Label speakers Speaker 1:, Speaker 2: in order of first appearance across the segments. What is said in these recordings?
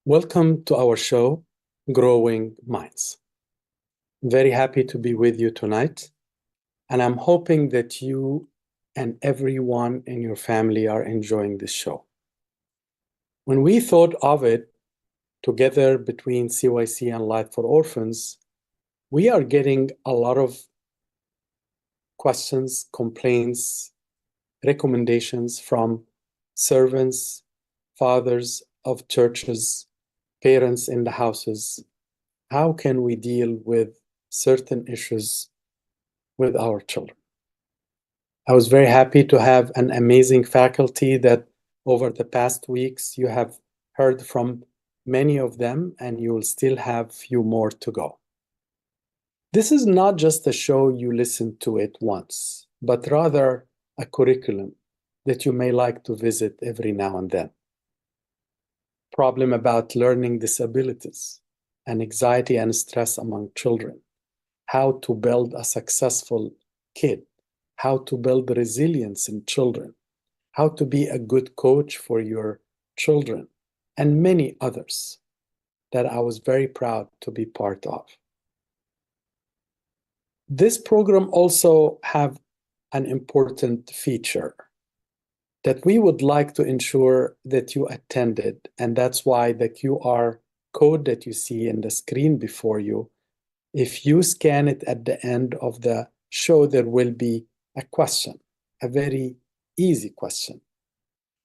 Speaker 1: Welcome to our show, Growing Minds. I'm very happy to be with you tonight, and I'm hoping that you and everyone in your family are enjoying this show. When we thought of it together between CYC and Light for Orphans, we are getting a lot of questions, complaints, recommendations from servants, fathers of churches, parents in the houses. How can we deal with certain issues with our children? I was very happy to have an amazing faculty that over the past weeks you have heard from many of them, and you will still have few more to go. This is not just a show you listen to it once, but rather a curriculum that you may like to visit every now and then. Problem about learning disabilities and anxiety and stress among children, how to build a successful kid, how to build resilience in children, how to be a good coach for your children, and many others that I was very proud to be part of. This program also have an important feature that we would like to ensure that you attended, and that's why the QR code that you see in the screen before you, if you scan it at the end of the show, there will be a question, a very easy question.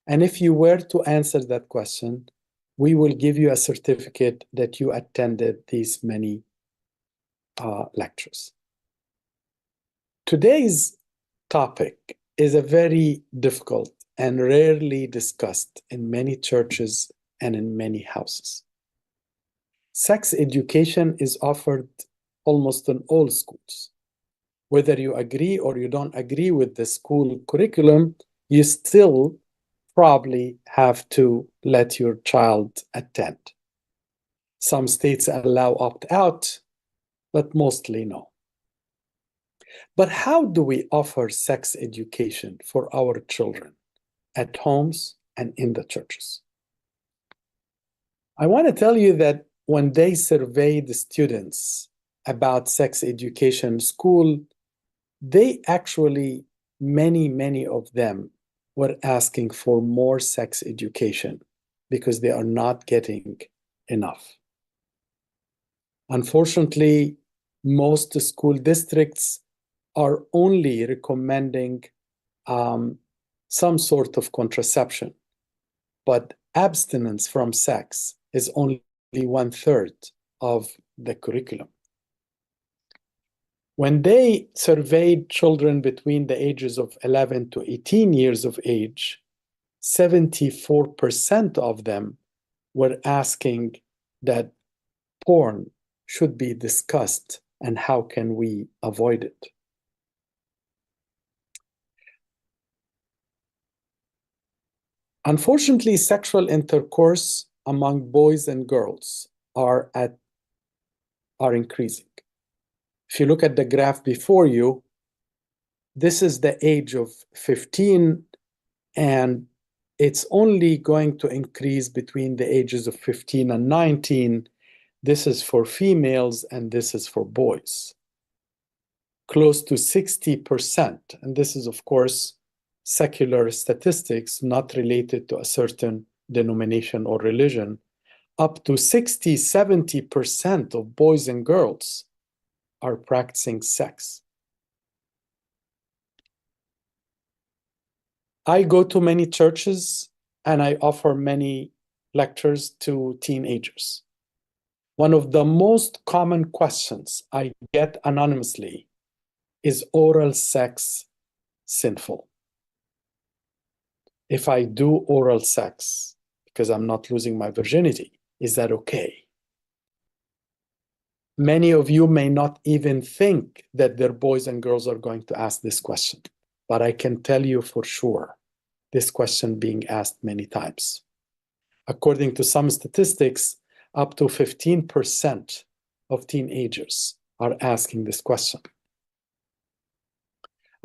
Speaker 1: And if you were to answer that question, we will give you a certificate that you attended these many lectures. Today's topic is a very difficult and rarely discussed in many churches and in many houses. Sex education is offered almost in all schools. Whether you agree or you don't agree with the school curriculum, you still probably have to let your child attend. Some states allow opt-out, but mostly no. But how do we offer sex education for our children at homes and in the churches? I want to tell you that when they surveyed the students about sex education in school, they actually, many of them were asking for more sex education because they are not getting enough. Unfortunately, most school districts are only recommending some sort of contraception, but abstinence from sex is only 1/3 of the curriculum. When they surveyed children between the ages of 11 to 18 years of age, 74% of them were asking that porn should be discussed and how can we avoid it. Unfortunately, sexual intercourse among boys and girls are increasing. If you look at the graph before you, this is the age of 15, and it's only going to increase between the ages of 15 and 19. This is for females and this is for boys. Close to 60%, and this is of course secular statistics not related to a certain denomination or religion, up to 60-70% of boys and girls are practicing sex. I go to many churches and I offer many lectures to teenagers. One of the most common questions I get anonymously is oral sex sinful? If I do oral sex because I'm not losing my virginity, is that okay? Many of you may not even think that their boys and girls are going to ask this question, but I can tell you for sure this question being asked many times. According to some statistics, up to 15% of teenagers are asking this question.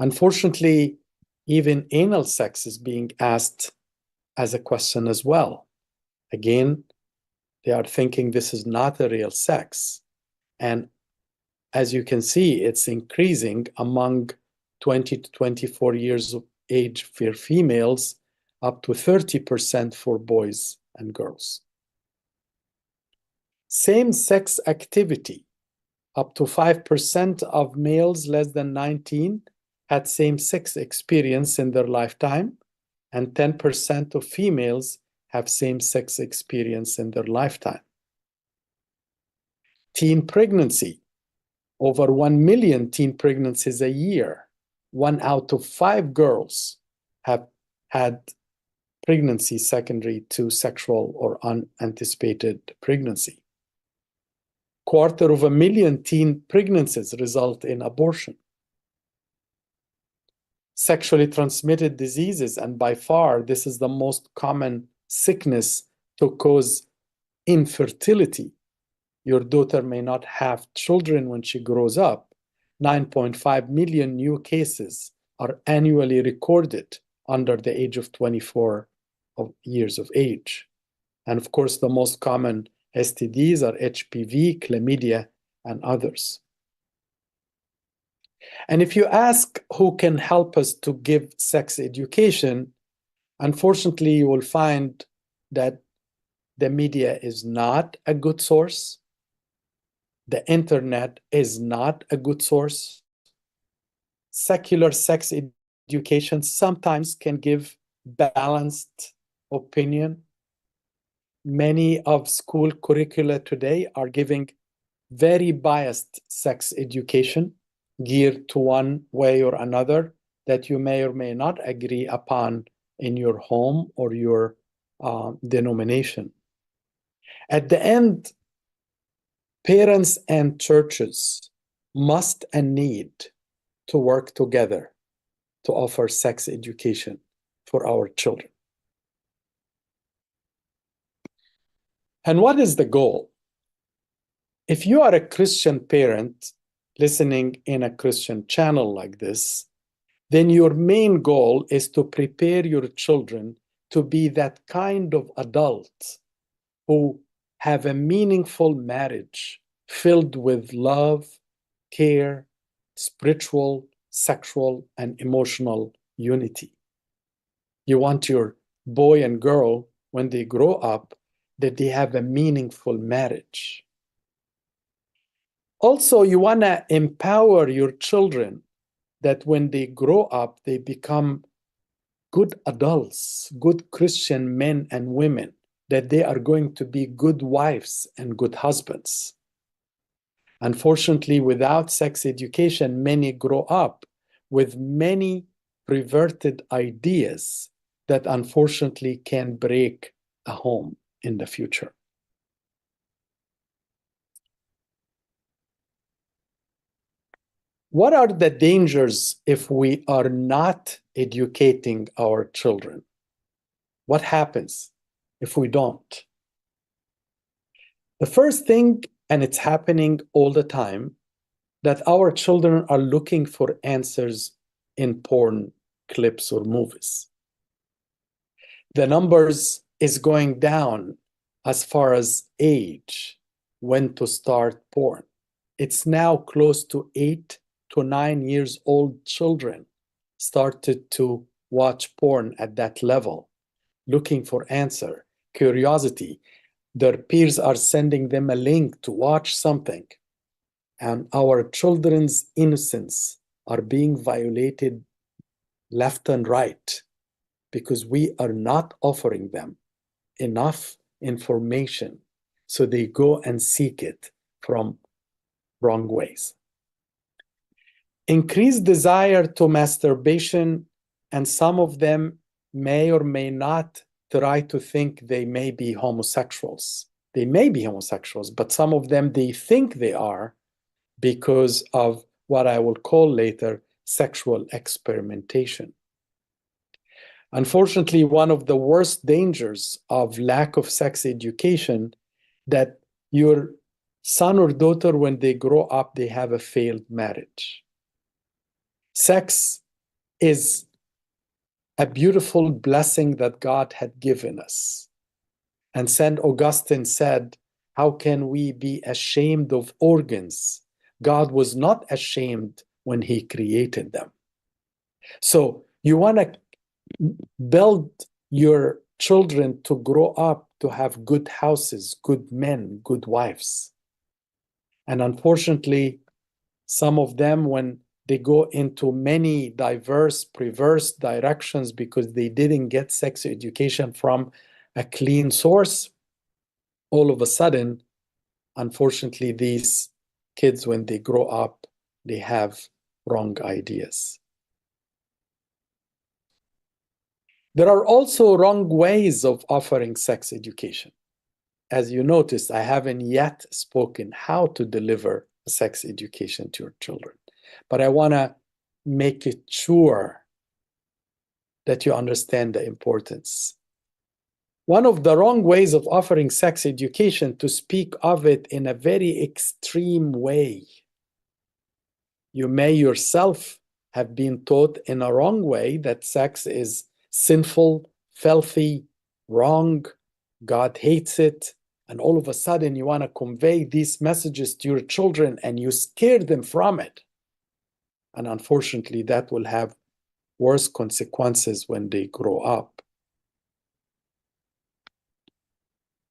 Speaker 1: Unfortunately, even anal sex is being asked as a question as well. Again, They are thinking this is not a real sex. And as you can see, it's increasing among 20 to 24 years of age for females, up to 30% for boys and girls. Same-sex activity, up to 5% of males less than 19 had same-sex experience in their lifetime, and 10% of females have same-sex experience in their lifetime. Teen pregnancy, over 1 million teen pregnancies a year. 1 out of 5 girls have had pregnancy secondary to sexual or unanticipated pregnancy. 250,000 teen pregnancies result in abortion. Sexually transmitted diseases, and by far this is the most common sickness to cause infertility. Your daughter may not have children when she grows up. 9.5 million new cases are annually recorded under the age of 24 years of age. And of course, the most common STDs are HPV, chlamydia, and others. And if you ask who can help us to give sex education, unfortunately, you will find that the media is not a good source. The internet is not a good source. Secular sex education sometimes can give balanced opinion. Many of school curricula today are giving very biased sex education geared to one way or another that you may or may not agree upon in your home or your denomination. At the end, parents and churches must and need to work together to offer sex education for our children. And what is the goal? If you are a Christian parent listening in a Christian channel like this, then your main goal is to prepare your children to be that kind of adult who have a meaningful marriage filled with love, care, spiritual, sexual, and emotional unity. You want your boy and girl, when they grow up, that they have a meaningful marriage. Also, you want to empower your children that when they grow up, they become good adults, good Christian men and women, that they are going to be good wives and good husbands. Unfortunately, without sex education, many grow up with many perverted ideas that unfortunately can break a home in the future. What are the dangers if we are not educating our children? What happens if we don't? The first thing, and it's happening all the time, that our children are looking for answers in porn clips or movies. The numbers is going down as far as age, when to start porn. It's now close to 8 to 9 years old children started to watch porn at that level, looking for answer, curiosity. Their peers are sending them a link to watch something. And our children's innocence are being violated left and right because we are not offering them enough information, so they go and seek it from wrong ways. Increased desire to masturbation, and some of them may or may not try to think they may be homosexuals. They may be homosexuals, but some of them, they think they are because of what I will call later sexual experimentation. Unfortunately, one of the worst dangers of lack of sex education, that your son or daughter, when they grow up, they have a failed marriage. Sex is a beautiful blessing that God had given us. And St. Augustine said How can we be ashamed of organs? God was not ashamed when he created them. So you want to build your children to grow up to have good houses, good men, good wives. And unfortunately, some of them, when they go into many diverse, perverse directions because they didn't get sex education from a clean source, all of a sudden, unfortunately, these kids, when they grow up, they have wrong ideas. There are also wrong ways of offering sex education. As you noticed, I haven't yet spoken how to deliver sex education to your children, but I want to make it sure that you understand the importance. One of the wrong ways of offering sex education to speak of it in a very extreme way. You may yourself have been taught in a wrong way that sex is sinful, filthy, wrong, God hates it, and all of a sudden you want to convey these messages to your children and you scare them from it. And unfortunately, that will have worse consequences when they grow up.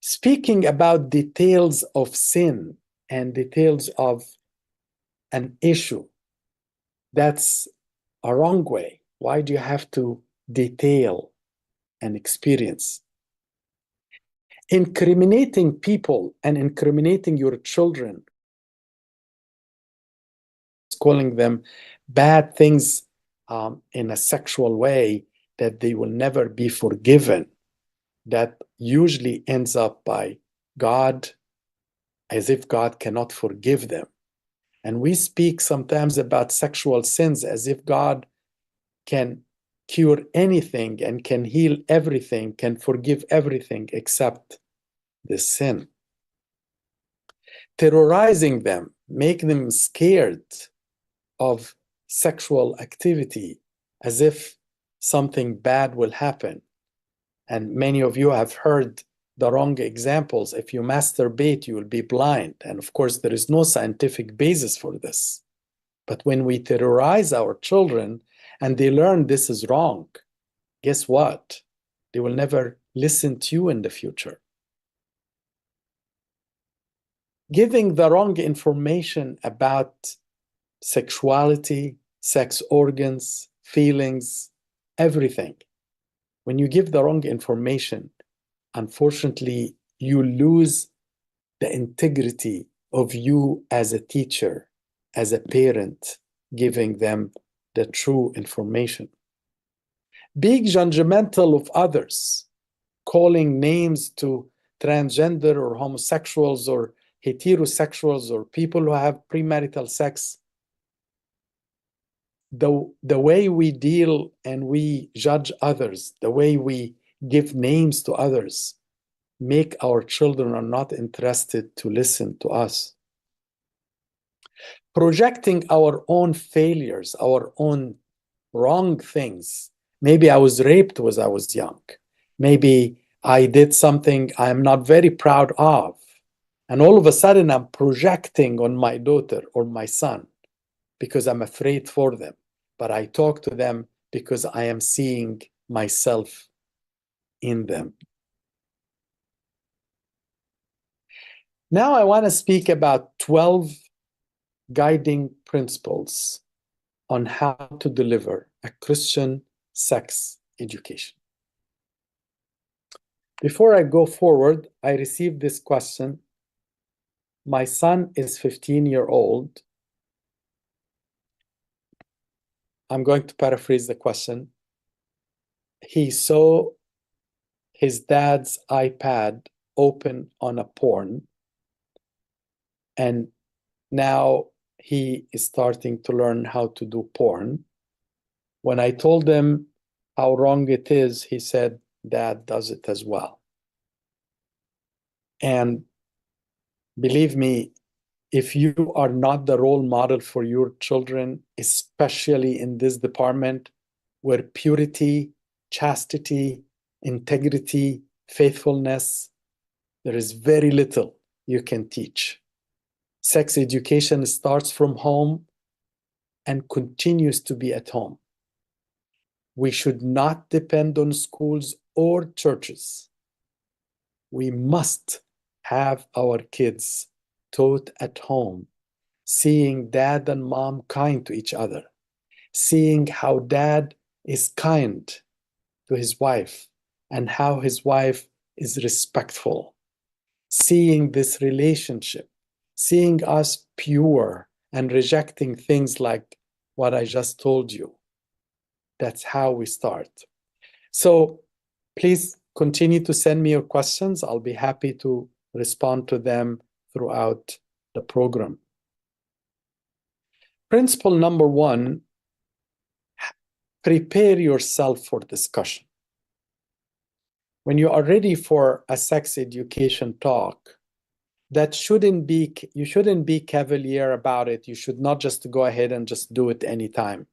Speaker 1: Speaking about details of sin and details of an issue, that's a wrong way. Why do you have to detail an experience? Incriminating people and incriminating your children, calling them bad things in a sexual way that they will never be forgiven, that usually ends up by God, as if God cannot forgive them. And we speak sometimes about sexual sins as if God can cure anything and can heal everything, can forgive everything except the sin. Terrorizing them, make them scared of sexual activity as if something bad will happen. And many of you have heard the wrong examples. If you masturbate, you will be blind. And of course, there is no scientific basis for this. But when we terrorize our children and they learn this is wrong, guess what? They will never listen to you in the future. Giving the wrong information about sexuality, sex organs, feelings, everything. When you give the wrong information, unfortunately, you lose the integrity of you as a teacher, as a parent, giving them the true information. Being judgmental of others, calling names to transgender or homosexuals or heterosexuals or people who have premarital sex. The way we deal and we judge others, the way we give names to others, make our children are not interested to listen to us. Projecting our own failures, our own wrong things. Maybe I was raped when I was young. Maybe I did something I'm not very proud of. And all of a sudden I'm projecting on my daughter or my son because I'm afraid for them. But I talk to them because I am seeing myself in them. Now I want to speak about 12 guiding principles on how to deliver a Christian sex education. Before I go forward, I received this question. My son is 15 years old. I'm going to paraphrase the question. He saw his dad's iPad open on a porn, and now he is starting to learn how to do porn. When I told him how wrong it is, he said, Dad does it as well. And believe me, if you are not the role model for your children, especially in this department where purity, chastity, integrity, faithfulness, there is very little. you can teach. Sex education starts from home and continues to be at home. We should not depend on schools or churches. We must have our kids taught at home, seeing dad and mom kind to each other, seeing how dad is kind to his wife and how his wife is respectful, seeing this relationship, seeing us pure and rejecting things like what I just told you. That's how we start. So please continue to send me your questions. I'll be happy to respond to them throughout the program. Principle number 1, prepare yourself for discussion. When you are ready for a sex education talk, you shouldn't be cavalier about it. You should not just go ahead and just do it anytime.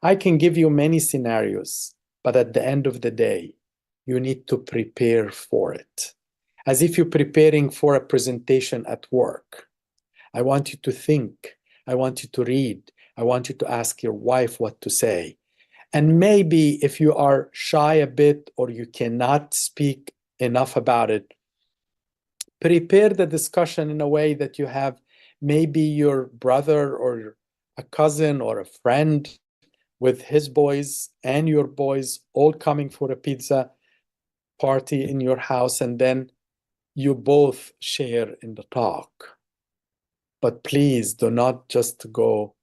Speaker 1: I can give you many scenarios, but at the end of the day, you need to prepare for it. As if you're preparing for a presentation at work. I want you to think. I want you to read. I want you to ask your wife what to say. And maybe if you are shy a bit or you cannot speak enough about it, prepare the discussion in a way that you have maybe your brother or a cousin or a friend with his boys and your boys all coming for a pizza party in your house, and then you both share in the talk. But please do not just go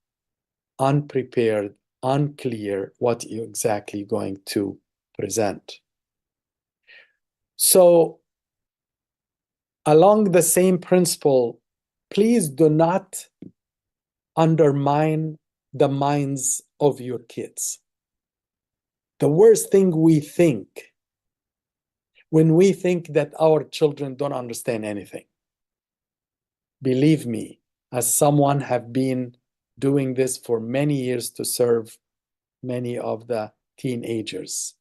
Speaker 1: unprepared, unclear what you're exactly going to present. So, along the same principle, please do not undermine the minds of your kids. The worst thing we think when we think that our children don't understand anything. Believe me, as someone have been doing this for many years to serve many of the teenagers,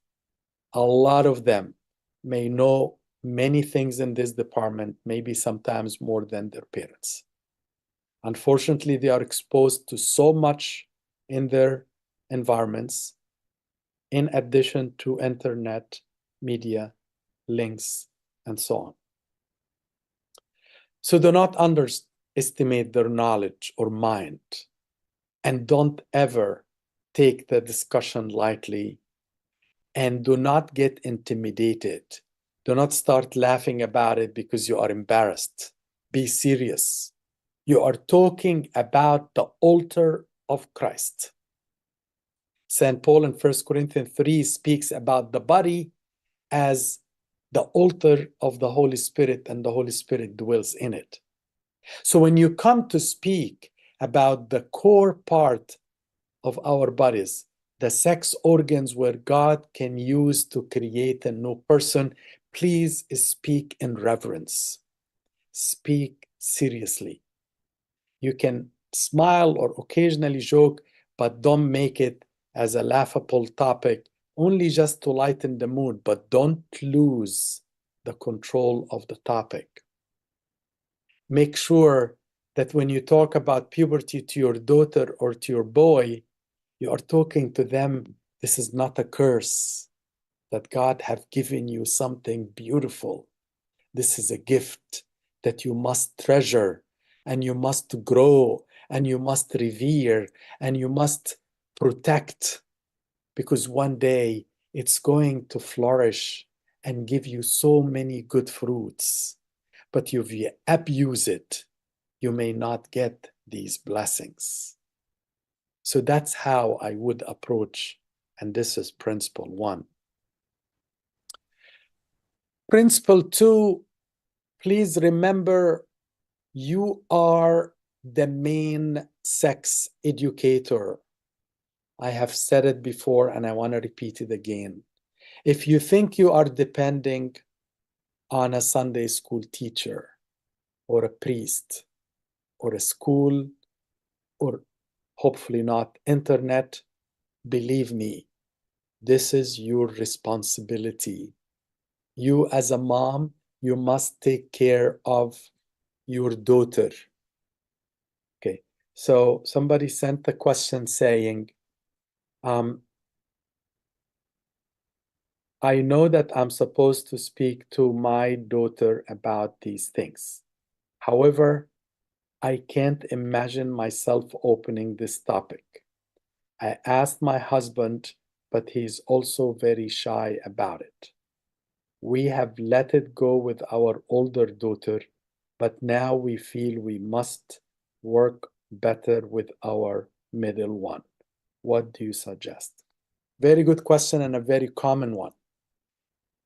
Speaker 1: a lot of them may know many things in this department, maybe sometimes more than their parents. Unfortunately, they are exposed to so much in their environments, in addition to internet, media, links, and so on. So do not underestimate their knowledge or mind, and don't ever take the discussion lightly, and do not get intimidated. Do not start laughing about it because you are embarrassed. Be serious. You are talking about the altar of Christ. St. Paul in 1 Corinthians 3 speaks about the body as the altar of the Holy Spirit, and the Holy Spirit dwells in it. So when you come to speak about the core part of our bodies, the sex organs where God can use to create a new person, please speak in reverence. Speak seriously. You can smile or occasionally joke, but don't make it as a laughable topic, only just to lighten the mood, but don't lose the control of the topic. Make sure that when you talk about puberty to your daughter or to your boy, you are talking to them, this is not a curse, that God have given you something beautiful. This is a gift that you must treasure, and you must grow, and you must revere, and you must protect, because one day it's going to flourish and give you so many good fruits. But if you abuse it, you may not get these blessings. So that's how I would approach, and this is principle 1. Principle 2, please remember you are the main sex educator. I have said it before and I want to repeat it again. If you think you are depending on a Sunday school teacher or a priest or a school or hopefully not internet, believe me, this is your responsibility. You as a mom, you must take care of your daughter. Okay, so somebody sent a question saying, I know that I'm supposed to speak to my daughter about these things. However, I can't imagine myself opening this topic. I asked my husband, but he's also very shy about it. We have let it go with our older daughter, but now we feel we must work better with our middle one. What do you suggest? Very good question and a very common one.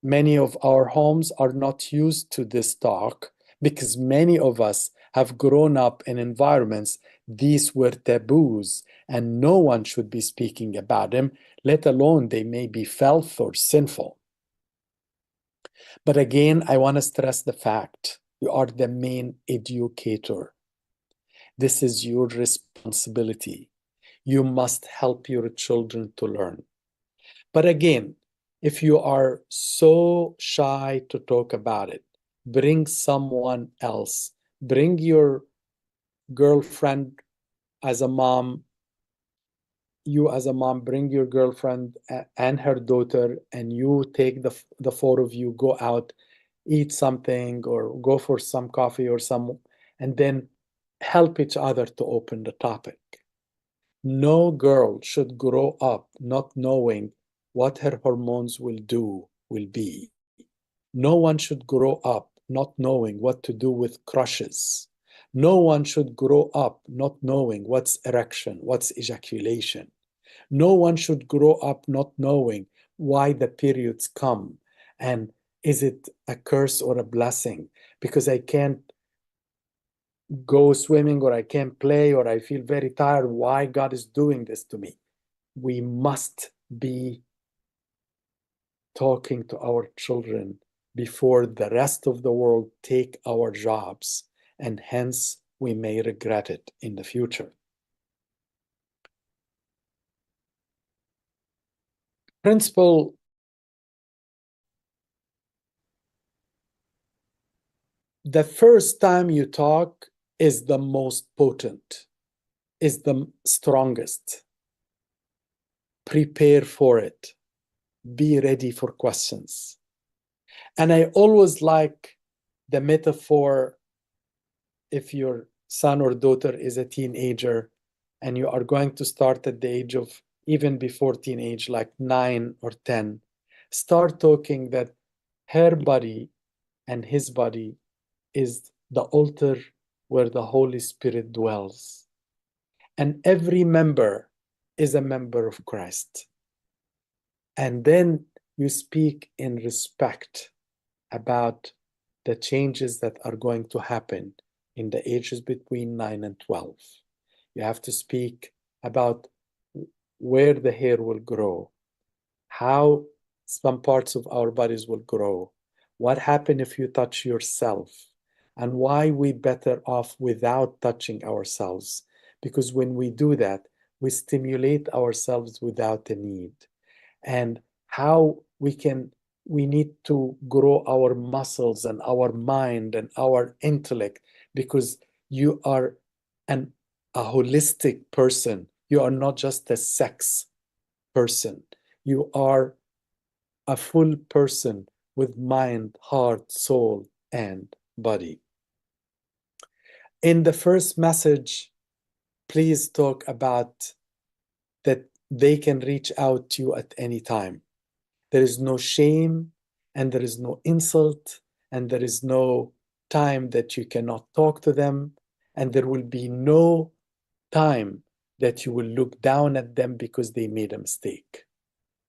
Speaker 1: Many of our homes are not used to this talk because many of us have grown up in environments these were taboos and no one should be speaking about them, let alone they may be filth or sinful. But again, I want to stress the fact you are the main educator. This is your responsibility. You must help your children to learn. But again, if you are so shy to talk about it, bring someone else. Bring your girlfriend as a mom. You as a mom, bring your girlfriend and her daughter, and you take the four of you, go out, eat something, or go for some coffee or some, and then help each other to open the topic. No girl should grow up not knowing what her hormones will be. No one should grow up not knowing what to do with crushes. No one should grow up not knowing what's erection, what's ejaculation. No one should grow up not knowing why the periods come and is it a curse or a blessing? Because I can't go swimming or I can't play or I feel very tired. Why God is doing this to me? We must be talking to our children before the rest of the world take our jobs, and hence we may regret it in the future. Principle the first time you talk is the most potent, is the strongest. Prepare for it. Be ready for questions. And I always like the metaphor if your son or daughter is a teenager and you are going to start at the age of even before teenage, like 9 or 10, start talking that her body and his body is the altar where the Holy Spirit dwells. And every member is a member of Christ. And then you speak in respect about the changes that are going to happen in the ages between 9 and 12. You have to speak about where the hair will grow, how some parts of our bodies will grow, what happens if you touch yourself, and why we better off without touching ourselves. Because when we do that, we stimulate ourselves without a need. And how we need to grow our muscles and our mind and our intellect because you are a holistic person. You are not just a sex person. You are a full person with mind, heart, soul, and body. In the first message, please talk about that they can reach out to you at any time. There is no shame and there is no insult and there is no time that you cannot talk to them, and there will be no time that you will look down at them because they made a mistake.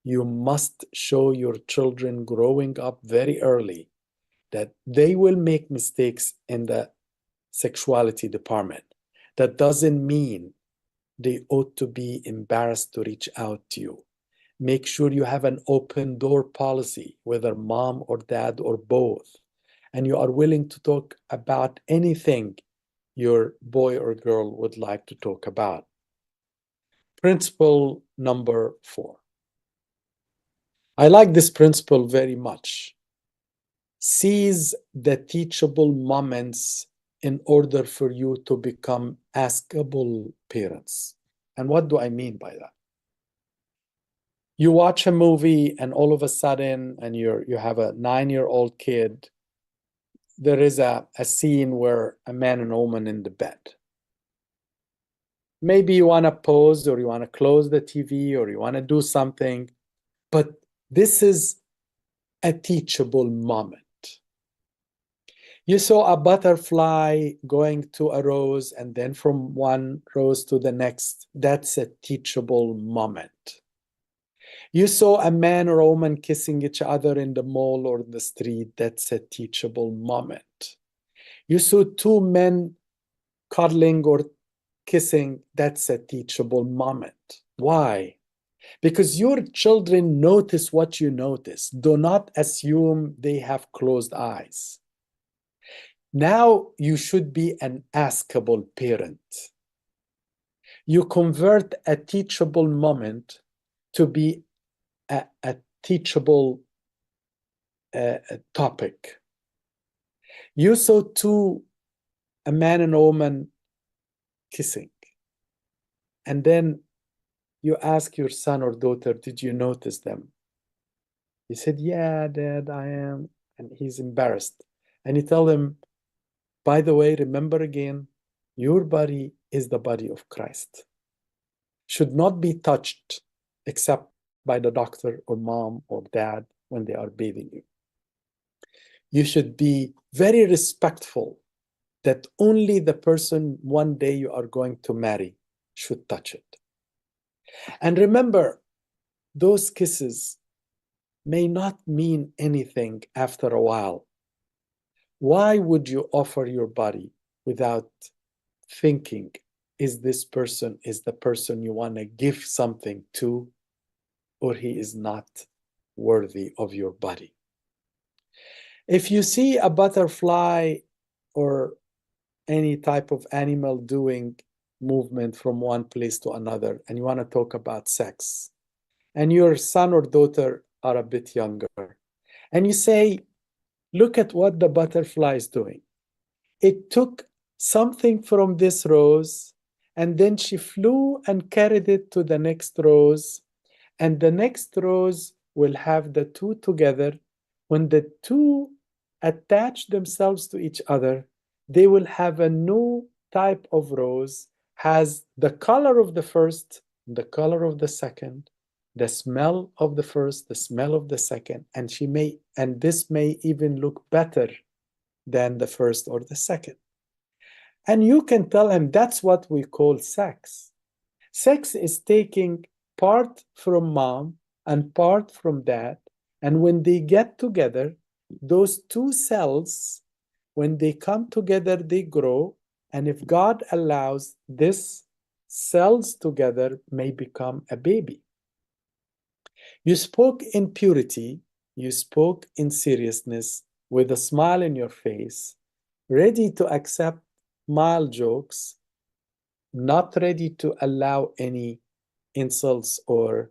Speaker 1: You must show your children growing up very early that they will make mistakes in the sexuality department. That doesn't mean they ought to be embarrassed to reach out to you. Make sure you have an open door policy, whether mom or dad or both, and you are willing to talk about anything your boy or girl would like to talk about. Principle number 4. I like this principle very much. Seize the teachable moments in order for you to become askable parents. And what do I mean by that? You watch a movie and all of a sudden, and you have a 9-year-old kid, there is a scene where a man and a woman in the bed. Maybe you want to pause, or you want to close the TV, or you want to do something, but this is a teachable moment. You saw a butterfly going to a rose and then from one rose to the next. That's a teachable moment. You saw a man or a woman kissing each other in the mall or the street. That's a teachable moment. You saw two men cuddling or kissing. That's a teachable moment. Why? Because your children notice what you notice. Do not assume they have closed eyes. Now you should be an askable parent. You convert a teachable moment to be a teachable topic. You saw a man and a woman kissing, and then you ask your son or daughter, did you notice them? He said, yeah, Dad, I am. And he's embarrassed. And you tell him, by the way, remember again, your body is the body of Christ. Should not be touched except by the doctor or mom or dad when they are bathing you. You should be very respectful that only the person one day you are going to marry should touch it. And remember, those kisses may not mean anything after a while. Why would you offer your body without thinking, is this person is the person you want to give something to, or he is not worthy of your body? If you see a butterfly or any type of animal doing movement from one place to another, and you want to talk about sex, and your son or daughter are a bit younger, and you say, look at what the butterfly is doing. It took something from this rose, and then she flew and carried it to the next rose, and the next rose will have the two together. When the two attach themselves to each other, they will have a new type of rose, has the color of the first, the color of the second, the smell of the first, the smell of the second, and this may even look better than the first or the second. And you can tell him that's what we call sex. Sex is taking part from mom and part from dad. And when they get together, those two cells, when they come together, they grow. And if God allows, this cells together may become a baby. You spoke in purity, you spoke in seriousness, with a smile in your face, ready to accept mild jokes, not ready to allow any insults or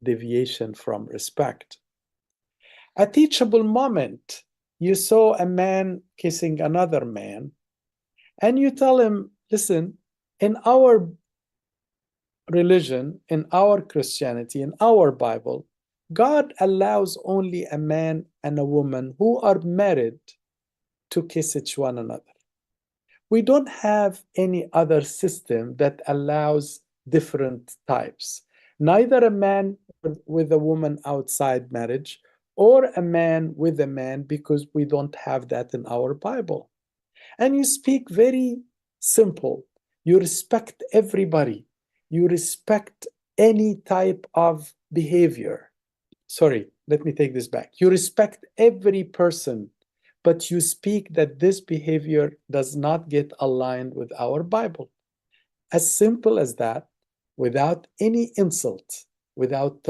Speaker 1: deviation from respect. A teachable moment, you saw a man kissing another man, and you tell him, listen, in our religion, in our Christianity, in our Bible, God allows only a man and a woman who are married to kiss each one another. We don't have any other system that allows different types. Neither a man with a woman outside marriage or a man with a man, because we don't have that in our Bible. And you speak very simple. You respect everybody. You respect any type of behavior. Sorry, let me take this back. You respect every person, but you speak that this behavior does not get aligned with our Bible. As simple as that, without any insult, without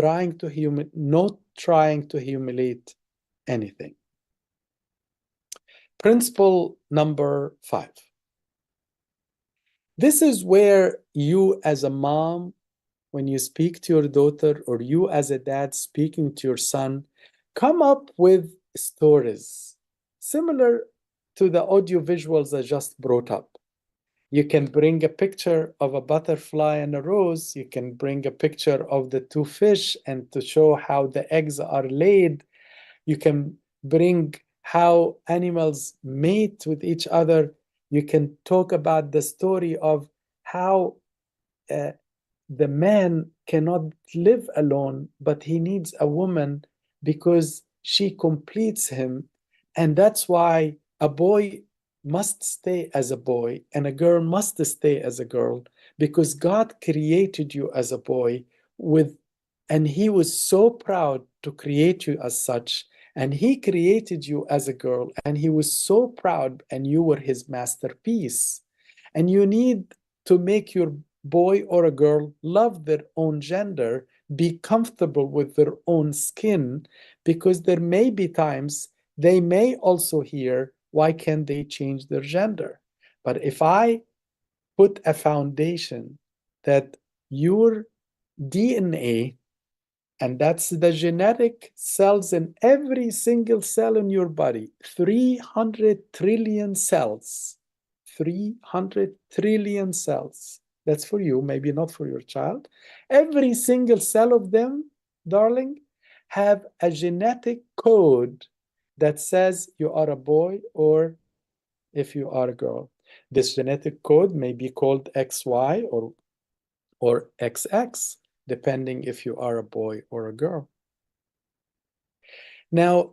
Speaker 1: not trying to humiliate anything. Principle number 5. This is where you as a mom, when you speak to your daughter, or you as a dad speaking to your son, come up with stories similar to the audio visuals I just brought up. You can bring a picture of a butterfly and a rose. You can bring a picture of the two fish and to show how the eggs are laid. You can bring how animals mate with each other. You can talk about the story of how uh, the man cannot live alone, but he needs a woman because she completes him. And that's why a boy must stay as a boy and a girl must stay as a girl, because God created you as a boy with, and he was so proud to create you as such. And he created you as a girl and he was so proud, and you were his masterpiece. And you need to make your boy or a girl love their own gender, be comfortable with their own skin, because there may be times they may also hear, why can't they change their gender? But if I put a foundation that your DNA, and that's the genetic cells in every single cell in your body, 300 trillion cells, 300 trillion cells. That's for you, maybe not for your child. Every single cell of them, darling, have a genetic code that says you are a boy or if you are a girl. This genetic code may be called XY or XX, depending if you are a boy or a girl. Now,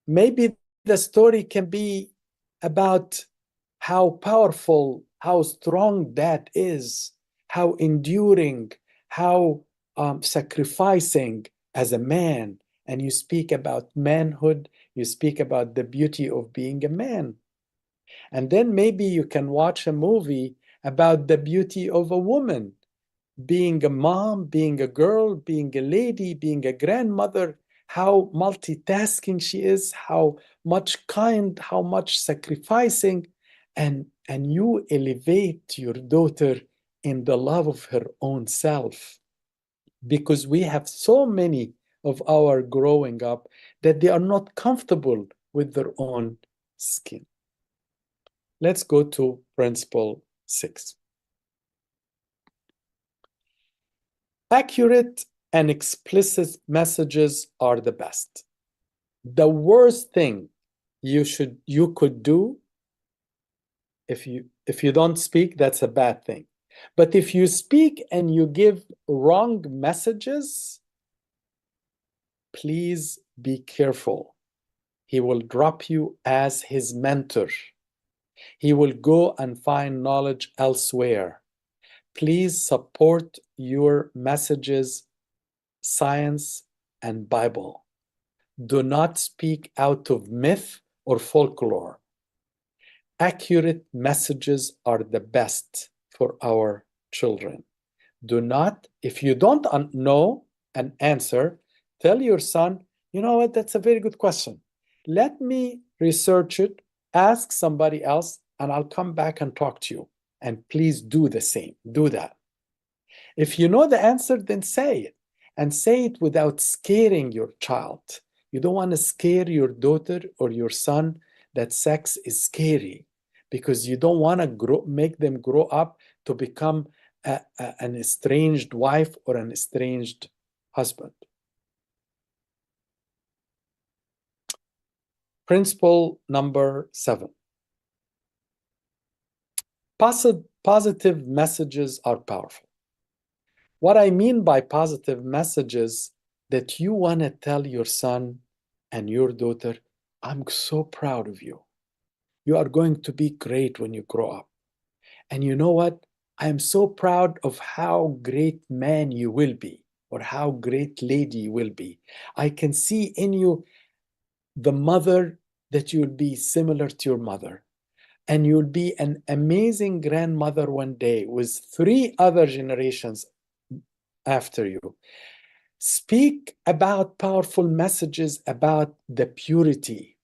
Speaker 1: maybe the story can be about how powerful, how strong that is, how enduring, how sacrificing as a man. And you speak about manhood, you speak about the beauty of being a man. And then maybe you can watch a movie about the beauty of a woman, being a mom, being a girl, being a lady, being a grandmother, how multitasking she is, how much kind, how much sacrificing, and you elevate your daughter in the love of her own self. Because we have so many of our growing up that they are not comfortable with their own skin. Let's go to principle 6. Accurate and explicit messages are the best. The worst thing you could do, if you don't speak, that's a bad thing. But if you speak and you give wrong messages, please be careful. He will drop you as his mentor. He will go and find knowledge elsewhere. Please support your messages, science and Bible. Do not speak out of myth or folklore. Accurate messages are the best for our children. Do not, if you don't know an answer, tell your son, you know what, that's a very good question. Let me research it, ask somebody else, and I'll come back and talk to you. And please do the same. Do that. If you know the answer, then say it. And say it without scaring your child. You don't want to scare your daughter or your son that sex is scary, because you don't want to make them grow up to become an estranged wife or an estranged husband. Principle number 7. Positive messages are powerful. What I mean by positive messages, that you want to tell your son and your daughter, I'm so proud of you. You are going to be great when you grow up. And you know what? I am so proud of how great man you will be, or how great lady you will be. I can see in you the mother, that you'll be similar to your mother. And you'll be an amazing grandmother one day with 3 other generations after you. Speak about powerful messages about the purity.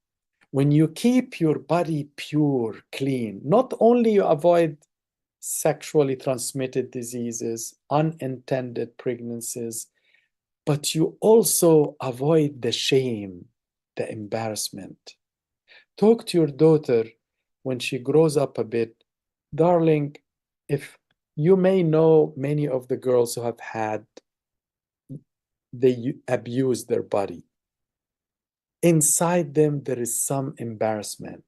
Speaker 1: When you keep your body pure, clean, not only you avoid sexually transmitted diseases, unintended pregnancies, but you also avoid the shame, the embarrassment. Talk to your daughter when she grows up a bit. Darling, if you may know many of the girls who have had, they abuse their body. Inside them, there is some embarrassment,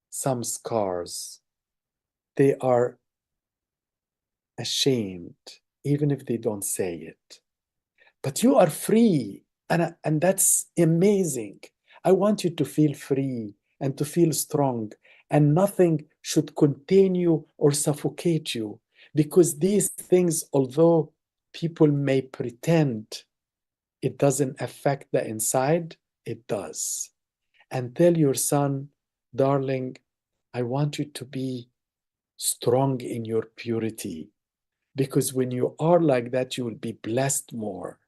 Speaker 1: some scars. They are ashamed, even if they don't say it. But you are free, and that's amazing. I want you to feel free and to feel strong, and nothing should contain you or suffocate you, because these things, although people may pretend it doesn't affect the inside, it does. And tell your son, darling, I want you to be strong in your purity, because when you are like that, you will be blessed more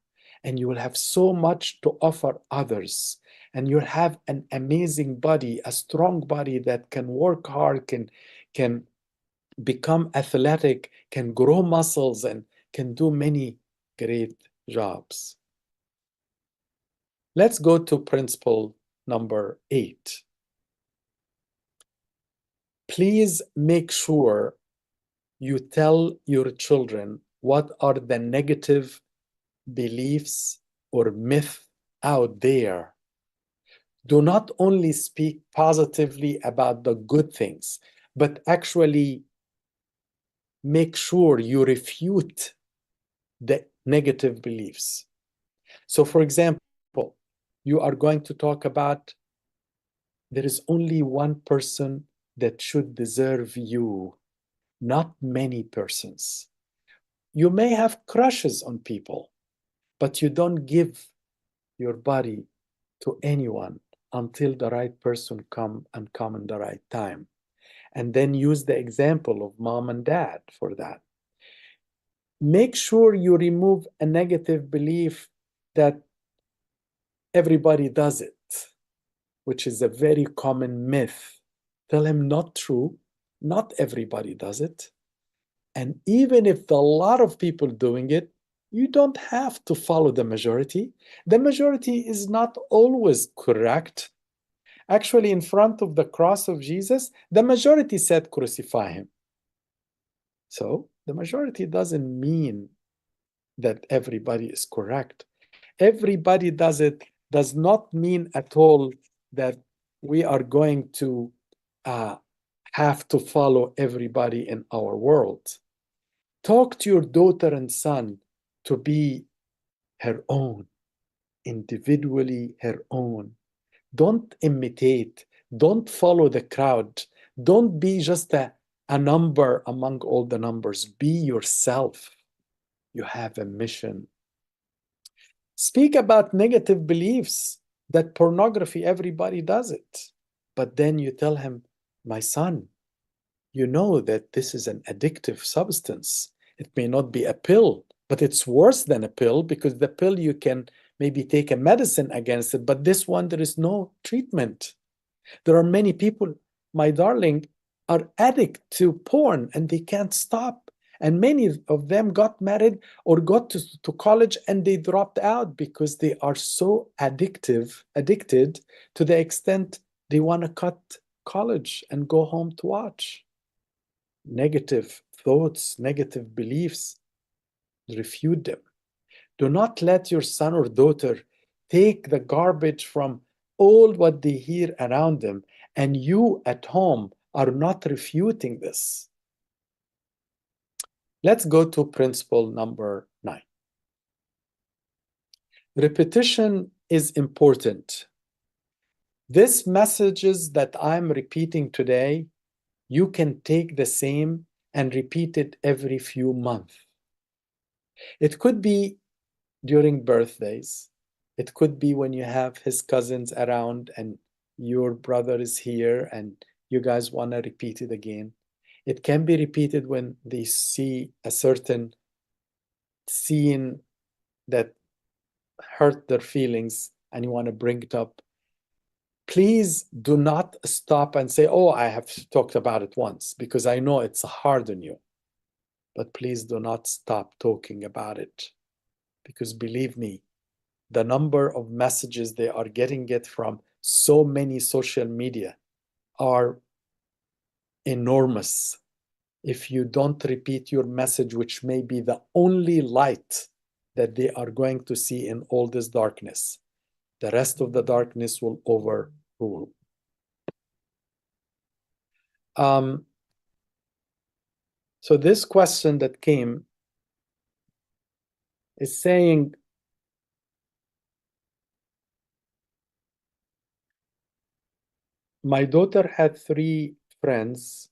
Speaker 1: and you will have so much to offer others. And you'll have an amazing body, a strong body that can work hard, can become athletic, can grow muscles, and can do many great jobs. Let's go to principle number 8. Please make sure you tell your children what are the negative beliefs or myth out there. Do not only speak positively about the good things, but actually make sure you refute the negative beliefs. So, for example, you are going to talk about there is only one person that should deserve you, not many persons. You may have crushes on people, but you don't give your body to anyone until the right person come in the right time. And then use the example of mom and dad for that. Make sure you remove a negative belief that everybody does it, which is a very common myth. Tell him not true. Not everybody does it. And even if a lot of people doing it, you don't have to follow the majority. The majority is not always correct. Actually, in front of the cross of Jesus, the majority said crucify him. So the majority doesn't mean that everybody is correct. Everybody does it does not mean at all that we are going to have to follow everybody in our world. Talk to your daughter and son to be her own, individually her own. Don't imitate. Don't follow the crowd. Don't be just a number among all the numbers. Be yourself. You have a mission. Speak about negative beliefs that pornography, everybody does it. But then you tell him, my son, you know that this is an addictive substance. It may not be a pill, but it's worse than a pill, because the pill you can maybe take a medicine against it, but this one, there is no treatment. There are many people, my darling, are addict to porn and they can't stop. And many of them got married or got to college and they dropped out because they are so addicted to the extent they want to cut college and go home to watch. Negative thoughts, negative beliefs, refute them. Do not let your son or daughter take the garbage from all what they hear around them, and you at home are not refuting this. Let's go to principle number 9. Repetition is important. These messages that I'm repeating today, you can take the same and repeat it every few months. It could be during birthdays. It could be when you have his cousins around and your brother is here and you guys want to repeat it again. It can be repeated when they see a certain scene that hurt their feelings and you want to bring it up. Please do not stop and say, oh, I have talked about it once, because I know it's hard on you. But please do not stop talking about it, because believe me, the number of messages they are getting it from so many social media are enormous if you don't repeat your message, which may be the only light that they are going to see in all this darkness. The rest of the darkness will overrule. So this question that came is saying, my daughter had 3 friends.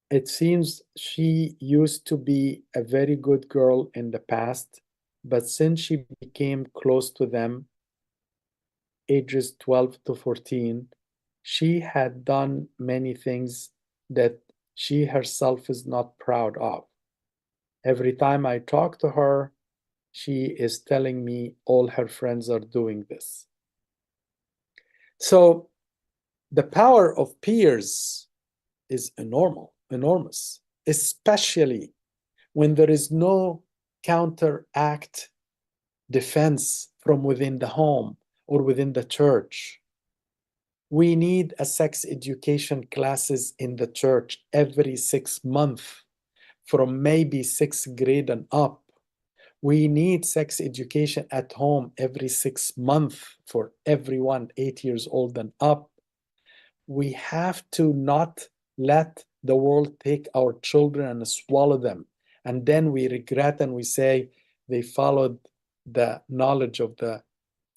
Speaker 1: It seems she used to be a very good girl in the past, but since she became close to them, ages 12 to 14, she had done many things that she herself is not proud of. Every time I talk to her, she is telling me all her friends are doing this. So the power of peers is enormous, especially when there is no counteract defense from within the home or within the church. We need a sex education classes in the church every 6 months from maybe 6th grade and up. We need sex education at home every 6 months for everyone 8 years old and up. We have to not let the world take our children and swallow them. And then we regret and we say they followed the knowledge of the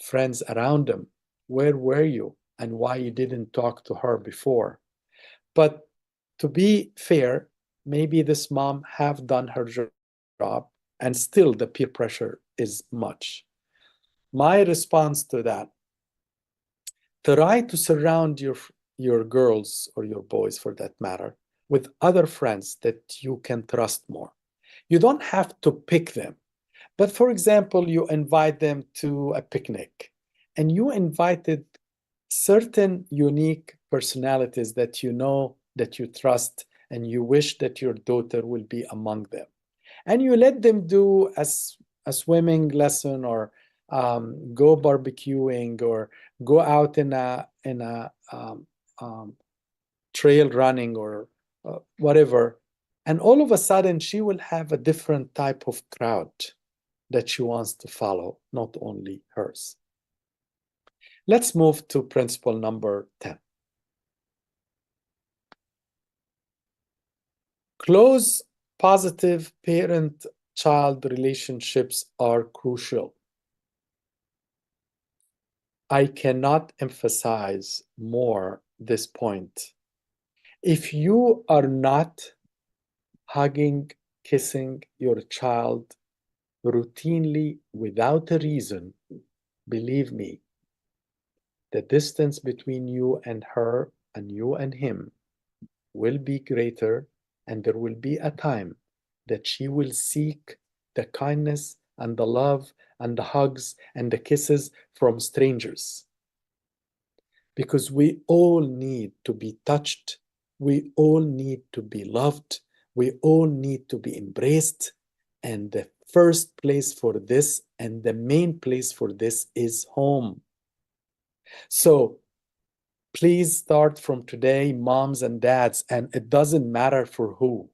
Speaker 1: friends around them. Where were you and why you didn't talk to her before? But to be fair, maybe this mom have done her job and still the peer pressure is much. My response to that, try to surround your girls or your boys for that matter with other friends that you can trust more. You don't have to pick them, but for example, you invite them to a picnic and you invited certain unique personalities that you know, that you trust, and you wish that your daughter will be among them. And you let them do a swimming lesson or go barbecuing or go out in a trail running or whatever. And all of a sudden, she will have a different type of crowd that she wants to follow, not only hers. Let's move to principle number 10. Close, positive parent-child relationships are crucial. I cannot emphasize more this point. If you are not hugging, kissing your child routinely without a reason, believe me, the distance between you and her and you and him will be greater, and there will be a time that she will seek the kindness and the love and the hugs and the kisses from strangers. Because we all need to be touched, we all need to be loved, we all need to be embraced, and the first place for this and the main place for this is home. So please start from today, moms and dads, and it doesn't matter for who.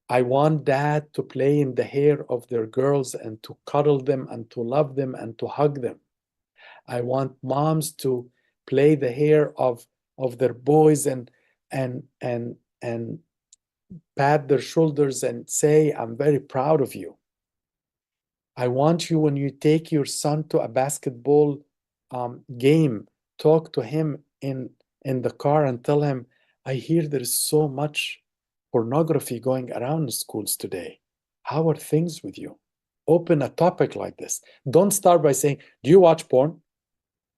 Speaker 1: I want dad to play in the hair of their girls and to cuddle them and to love them and to hug them. I want moms to play the hair of their boys and pat their shoulders and say, I'm very proud of you. I want you, when you take your son to a basketball game, talk to him in the car and tell him, I hear there is so much pornography going around the schools today. How are things with you? Open a topic like this. Don't start by saying, do you watch porn?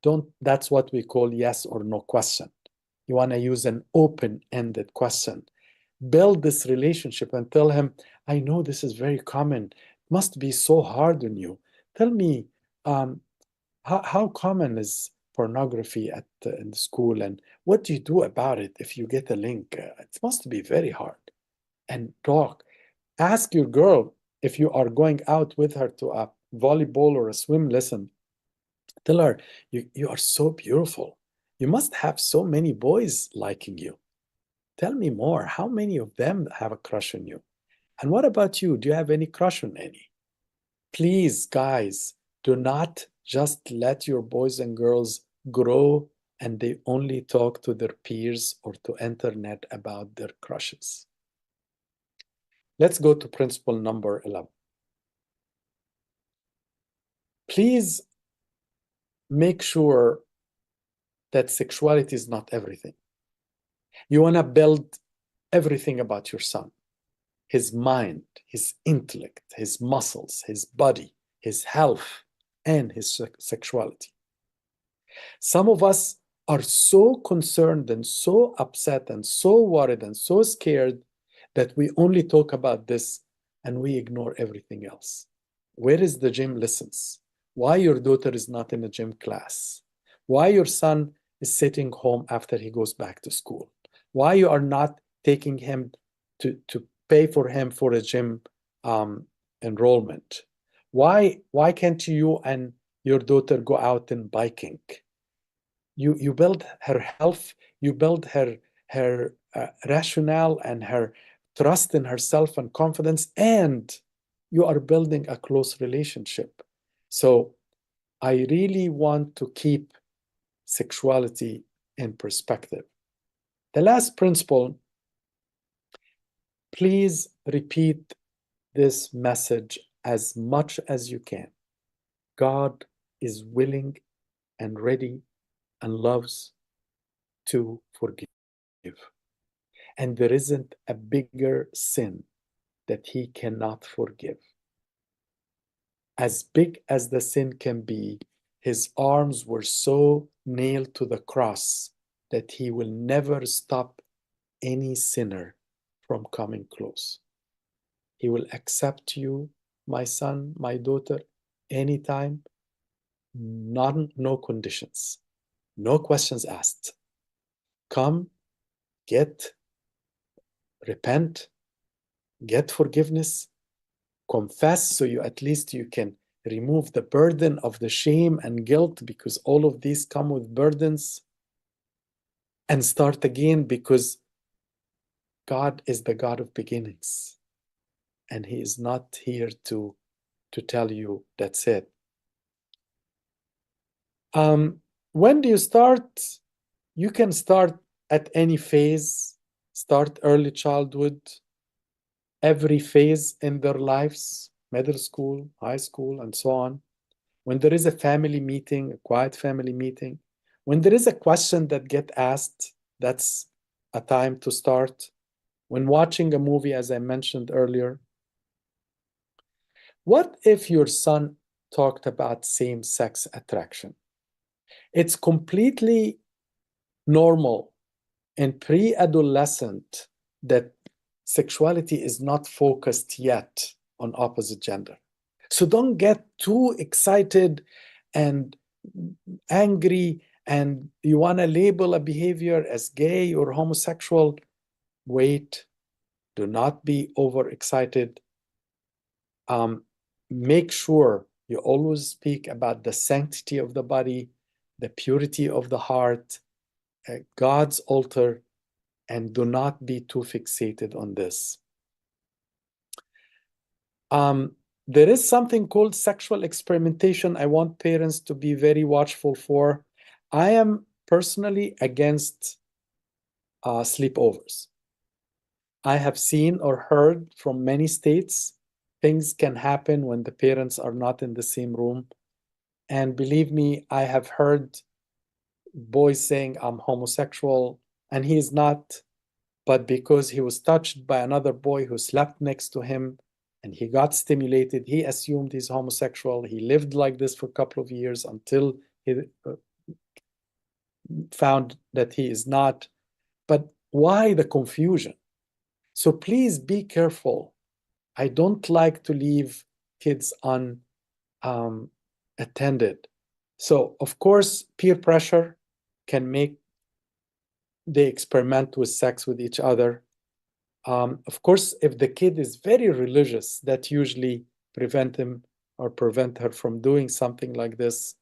Speaker 1: Don't. That's what we call yes or no question. You want to use an open-ended question. Build this relationship and tell him, I know this is very common. It must be so hard on you. Tell me, how common is pornography in the school, and what do you do about it if you get a link? It must be very hard. And talk. Ask your girl if you are going out with her to a volleyball or a swim lesson. Tell her, you are so beautiful. You must have so many boys liking you. Tell me more. How many of them have a crush on you? And what about you? Do you have any crush on any? Please, guys, do not just let your boys and girls grow and they only talk to their peers or to internet about their crushes. Let's go to principle number 11. Please make sure that sexuality is not everything. You want to build everything about your son: his mind, his intellect, his muscles, his body, his health, and his sexuality. Some of us are so concerned and so upset and so worried and so scared that we only talk about this and we ignore everything else. Where is the gym lessons? Why your daughter is not in a gym class? Why your son is sitting home after he goes back to school? Why you are not taking him to pay for him for a gym enrollment? Why can't you and your daughter go out and biking? You build her health, you build her rationale and her trust in herself and confidence, and you are building a close relationship. So I really want to keep sexuality in perspective. The last principle, please repeat this message as much as you can. God is willing and ready and loves to forgive. And there isn't a bigger sin that he cannot forgive. As big as the sin can be, his arms were so nailed to the cross that he will never stop any sinner from coming close. He will accept you, my son, my daughter, anytime, no conditions, no questions asked. Come, repent, get forgiveness, confess, so at least you can remove the burden of the shame and guilt, because all of these come with burdens, and start again, because God is the God of beginnings and he is not here to tell you that's it. When do you start? You can start at any phase. Start early childhood, every phase in their lives, middle school, high school, and so on. When there is a family meeting, a quiet family meeting, when there is a question that gets asked, that's a time to start. When watching a movie, as I mentioned earlier, what if your son talked about same-sex attraction? It's completely normal in pre-adolescent that sexuality is not focused yet on opposite gender. So don't get too excited and angry and you want to label a behavior as gay or homosexual. Wait, do not be overexcited. Make sure you always speak about the sanctity of the body, the purity of the heart, God's altar, and do not be too fixated on this. There is something called sexual experimentation. I want parents to be very watchful for. I am personally against sleepovers. I have seen or heard from many states things can happen when the parents are not in the same room. And believe me, I have heard boys saying, I'm homosexual, and he is not, but because he was touched by another boy who slept next to him and he got stimulated, he assumed he's homosexual. He lived like this for a couple of years until he found that he is not. But why the confusion? So please be careful. I don't like to leave kids unattended. So, of course, peer pressure can make they experiment with sex with each other. Of course, if the kid is very religious, that usually prevent him or prevent her from doing something like this.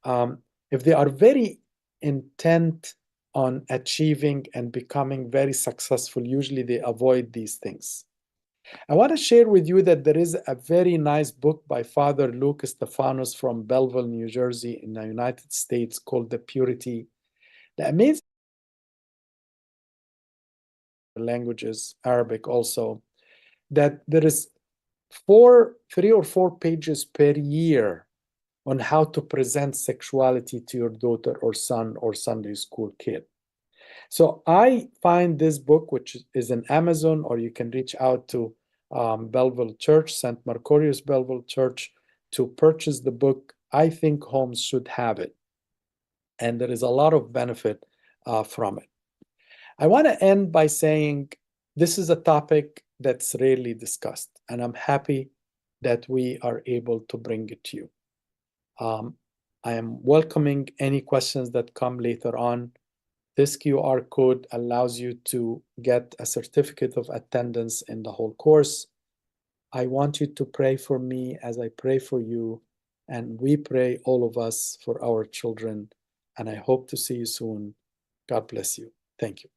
Speaker 1: If they are very intent on achieving and becoming very successful, usually they avoid these things. I want to share with you that there is a very nice book by Father Luke Stephanos from Belleville, New Jersey, in the United States called The Purity. The amazing languages, Arabic also, that there is 3 or 4 pages per year on how to present sexuality to your daughter or son or Sunday school kid. So I find this book, which is in Amazon, or you can reach out to Belleville Church, St. Mercurius Belleville Church, to purchase the book. I think homes should have it. And there is a lot of benefit from it. I want to end by saying this is a topic that's rarely discussed, and I'm happy that we are able to bring it to you. I am welcoming any questions that come later on. This QR code allows you to get a certificate of attendance in the whole course. I want you to pray for me as I pray for you, and we pray, all of us, for our children. And I hope to see you soon. God bless you. Thank you.